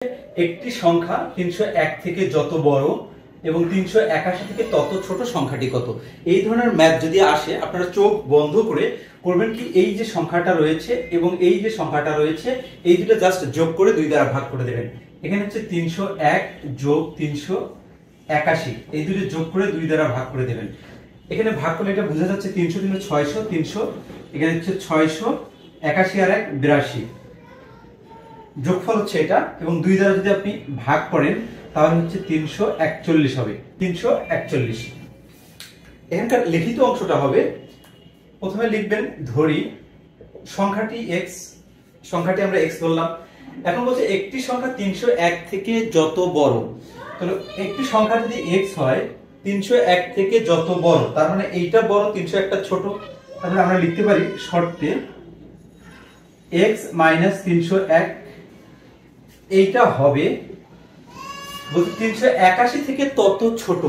একটি সংখ্যা 301 থেকে যত বড় এবং 381 থেকে তত ছোট সংখ্যাটি কত। এই ধরনের ম্যাথ যদি আসে আপনারা চোখ বন্ধ করে করবেন কি, এই যে সংখ্যাটা রয়েছে এবং এই যে সংখ্যাটা রয়েছে এই দুটো জাস্ট যোগ করে 2 দ্বারা ভাগ করে দেবেন। এখানে হচ্ছে 301 যোগ 381, এই দুটো যোগ করে 2 দ্বারা ভাগ করে দেবেন। এখানে ভাগ করলে এটা বোঝা যাচ্ছে 300 3 600, 300 এখানে হচ্ছে 681 আর 1 82, যোগফল হচ্ছে এটা এবং 2 দ্বারা যদি আপনি ভাগ করেন তাহলে হচ্ছে 341 হবে। 341 এখানকার লিখিত অংশটা হবে, প্রথমে লিখবেন ধরি সংখ্যাটি x, সংখ্যাটি আমরা x বললাম। এখন বলছে একটি সংখ্যা 301 থেকে যত বড়, তাহলে একটি সংখ্যা যদি x হয় 301 থেকে যত বড়, তার মানে এইটা বড় 301টা ছোট, তাহলে আমরা লিখতে পারি শর্তে x - 301 এইটা হবে বলতে 381 থেকে তত ছোট।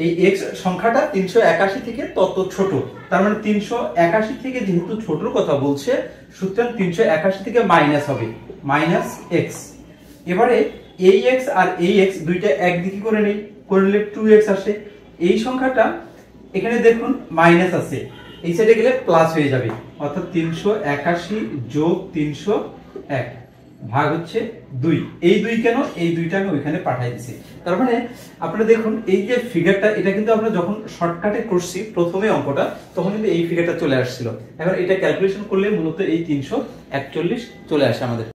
এই x সংখ্যাটা 381 থেকে তত ছোট, তার মানে 381 থেকে যেহেতু ছোটর কথা বলছে সুতরাং 381 থেকে মাইনাস হবে, মাইনাস x। এবারে এই x আর এই x দুইটা একদিকে করে নেই, করলে 2x আসে। এই সংখ্যাটা এখানে দেখুন মাইনাস আছে, এই সাইডে গেলে প্লাস হয়ে যাবে, অর্থাৎ 381 যোগ 301 ভাগ হচ্ছে 2। এই 2 কেন, এই 2টা আমি ওইখানে পাঠিয়ে দিয়েছি। তার মানে আপনারা দেখুন এই যে ফিগারটা, এটা কিন্তু আমরা যখন শর্টকাটে করছি প্রথমে অঙ্কটা তখন কিন্তু এই ফিগারটা চলে আসছিল। এখন এটা ক্যালকুলেশন করলে মূলত এই 341 চলে আসে আমাদের।